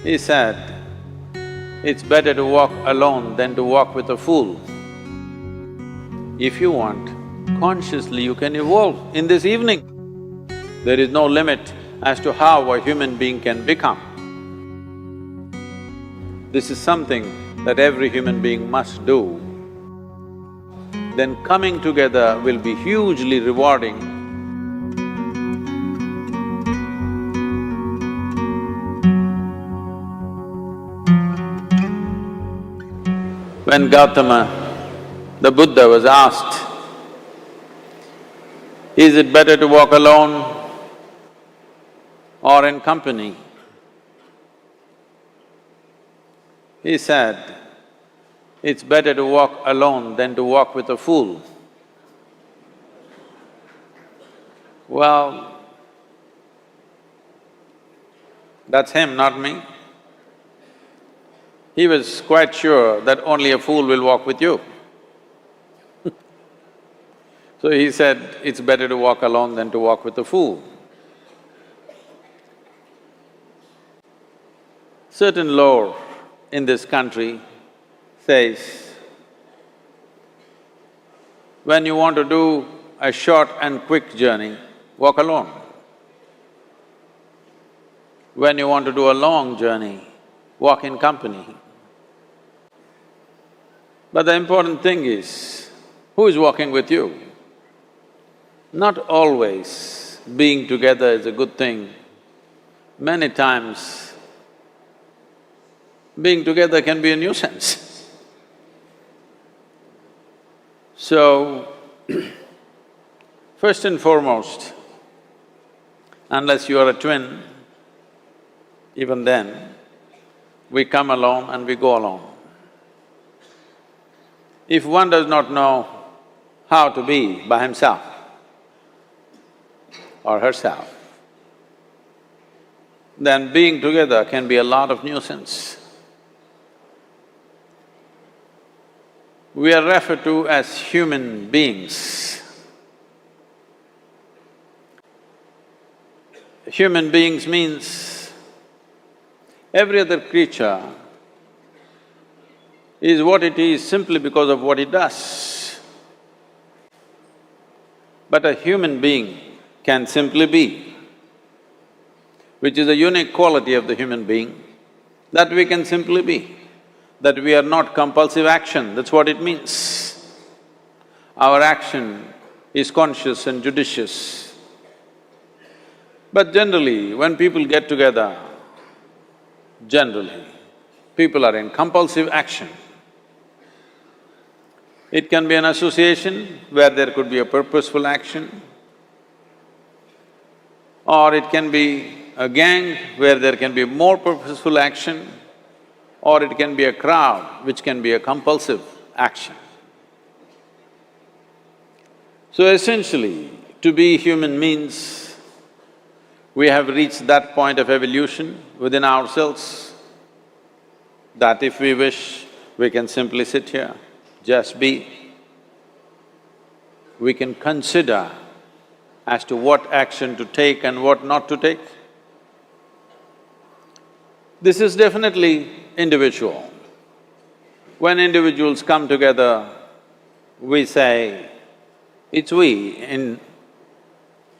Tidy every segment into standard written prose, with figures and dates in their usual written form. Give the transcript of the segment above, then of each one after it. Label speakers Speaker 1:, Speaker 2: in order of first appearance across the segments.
Speaker 1: He said, it's better to walk alone than to walk with a fool. If you want, consciously you can evolve in this evening. There is no limit as to how a human being can become. This is something that every human being must do. Then coming together will be hugely rewarding. When Gautama, the Buddha, was asked, is it better to walk alone or in company? He said, it's better to walk alone than to walk with a fool. Well, that's him, not me. He was quite sure that only a fool will walk with you. So he said, it's better to walk alone than to walk with a fool. Certain lore in this country says, when you want to do a short and quick journey, walk alone. When you want to do a long journey, walk in company. But the important thing is, who is walking with you? Not always being together is a good thing. Many times, being together can be a nuisance. So, first and foremost, unless you are a twin, even then, we come alone and we go alone. If one does not know how to be by himself or herself, then being together can be a lot of nuisance. We are referred to as human beings. Human beings means every other creature is what it is simply because of what it does. But a human being can simply be, which is a unique quality of the human being, that we can simply be, that we are not compulsive action, that's what it means. Our action is conscious and judicious. But generally, when people get together, generally, people are in compulsive action. It can be an association where there could be a purposeful action, or it can be a gang where there can be more purposeful action, or it can be a crowd which can be a compulsive action. So essentially, to be human means we have reached that point of evolution within ourselves that if we wish, we can simply sit here, just be. We can consider as to what action to take and what not to take. This is definitely individual. When individuals come together, we say, it's we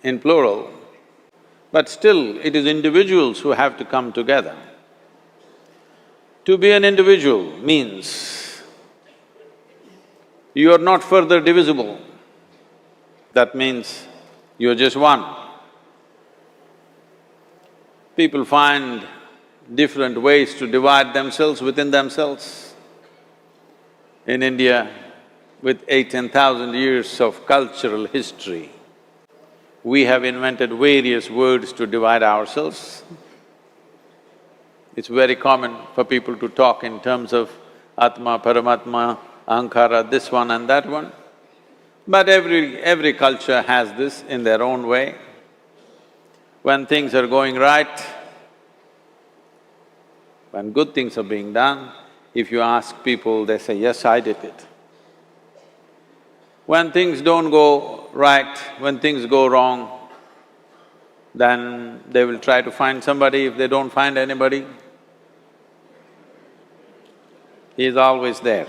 Speaker 1: in plural, but still it is individuals who have to come together. To be an individual means you are not further divisible. That means you're just one. People find different ways to divide themselves within themselves. In India, with 8,000–10,000 years of cultural history, we have invented various words to divide ourselves. It's very common for people to talk in terms of Atma, Paramatma, Ahankara, this one and that one. But every culture has this in their own way. When things are going right, when good things are being done, if you ask people, they say, yes, I did it. When things don't go right, when things go wrong, then they will try to find somebody. If they don't find anybody, He is always there.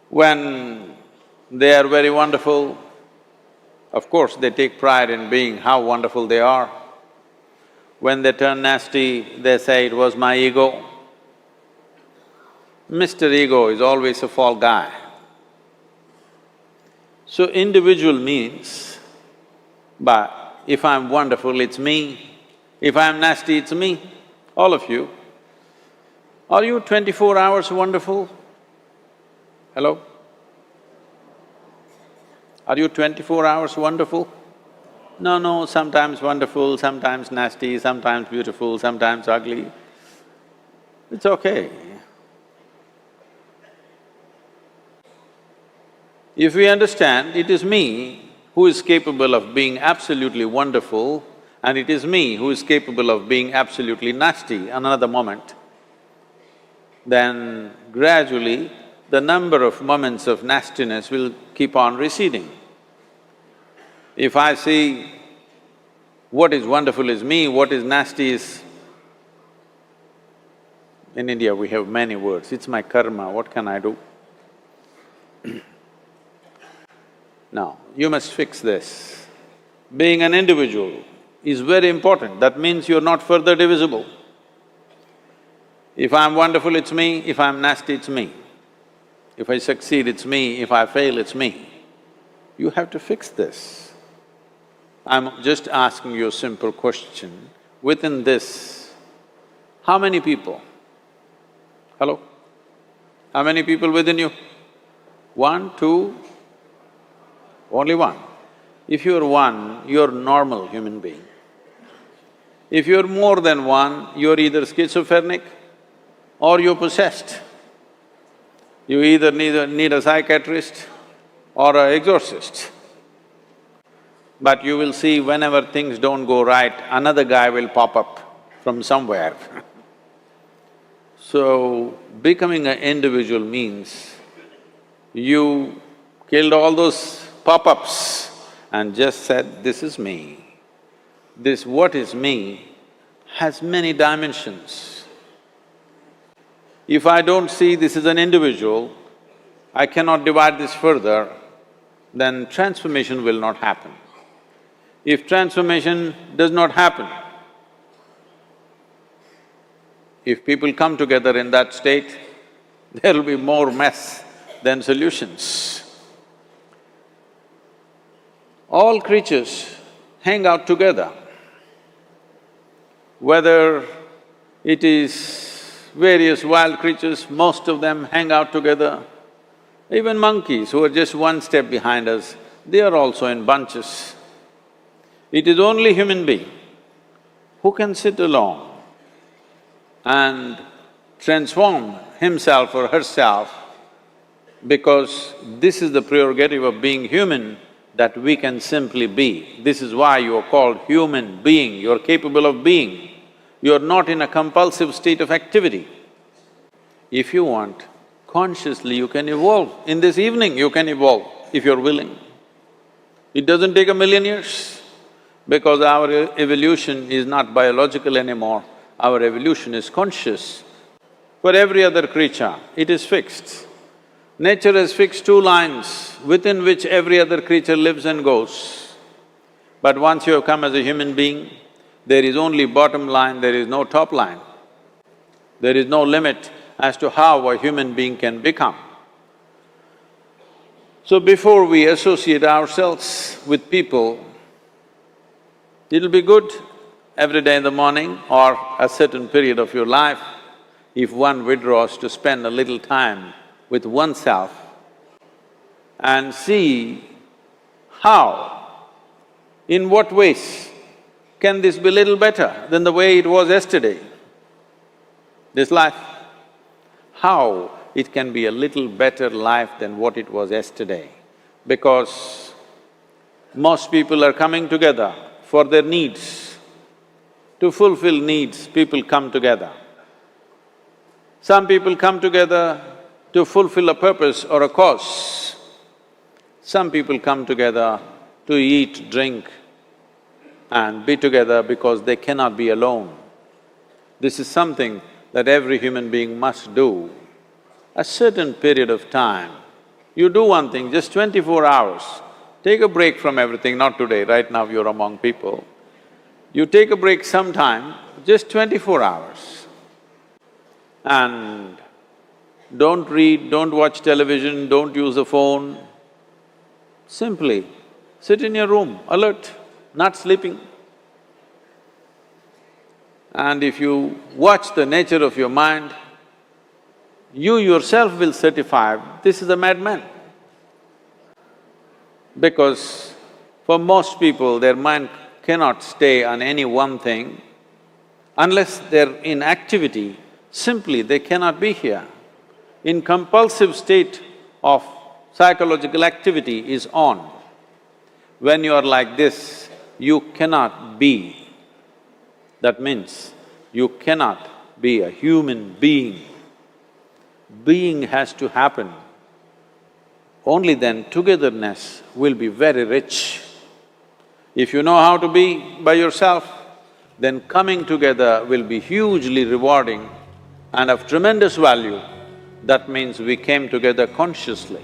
Speaker 1: When they are very wonderful, of course they take pride in being how wonderful they are. When they turn nasty, they say, "It was my ego." Mr. Ego is always a fall guy. So individual means, but if I'm wonderful, it's me. If I'm nasty, it's me. All of you. Are you 24 hours wonderful? Hello? Are you 24 hours wonderful? No, sometimes wonderful, sometimes nasty, sometimes beautiful, sometimes ugly. It's okay. If we understand it is me who is capable of being absolutely wonderful and it is me who is capable of being absolutely nasty another moment, then gradually the number of moments of nastiness will keep on receding. If I see what is wonderful is me, what is nasty is… In India we have many words, it's my karma, what can I do? Now, you must fix this. Being an individual is very important, that means you're not further divisible. If I'm wonderful, it's me, if I'm nasty, it's me. If I succeed, it's me, if I fail, it's me. You have to fix this. I'm just asking you a simple question. Within this, how many people? Hello? How many people within you? One, two? Only one. If you're one, you're normal human being. If you're more than one, you're either schizophrenic or you're possessed. You either need a psychiatrist or an exorcist. But you will see whenever things don't go right, another guy will pop up from somewhere. So, becoming an individual means you killed all those pop-ups and just said, "This is me." This what is me has many dimensions. If I don't see this is an individual, I cannot divide this further, then transformation will not happen. If transformation does not happen, if people come together in that state, there will be more mess than solutions. All creatures hang out together. Whether it is various wild creatures, most of them hang out together. Even monkeys who are just one step behind us, they are also in bunches. It is only human being who can sit alone and transform himself or herself, because this is the prerogative of being human, that we can simply be. This is why you are called human being, you're capable of being. You're not in a compulsive state of activity. If you want, consciously you can evolve. In this evening you can evolve, if you're willing. It doesn't take 1,000,000 years, because our evolution is not biological anymore, our evolution is conscious. For every other creature, it is fixed. Nature has fixed two lines within which every other creature lives and goes. But once you have come as a human being, there is only bottom line, there is no top line. There is no limit as to how a human being can become. So before we associate ourselves with people, it'll be good every day in the morning or a certain period of your life, if one withdraws to spend a little time with oneself and see how, in what ways can this be little better than the way it was yesterday, this life? How it can be a little better life than what it was yesterday? Because most people are coming together for their needs. To fulfill needs, people come together. Some people come together to fulfill a purpose or a cause. Some people come together to eat, drink and be together because they cannot be alone. This is something that every human being must do. A certain period of time, you do one thing, just 24 hours, take a break from everything, not today, right now you're among people. You take a break sometime, just 24 hours. And don't read, don't watch television, don't use the phone. Simply sit in your room, alert, not sleeping. And if you watch the nature of your mind, you yourself will certify, this is a madman. Because for most people, their mind cannot stay on any one thing. Unless they're in activity, simply they cannot be here. In compulsive state of psychological activity is on. When you are like this, you cannot be. That means you cannot be a human being. Being has to happen. Only then togetherness will be very rich. If you know how to be by yourself, then coming together will be hugely rewarding and of tremendous value. That means we came together consciously.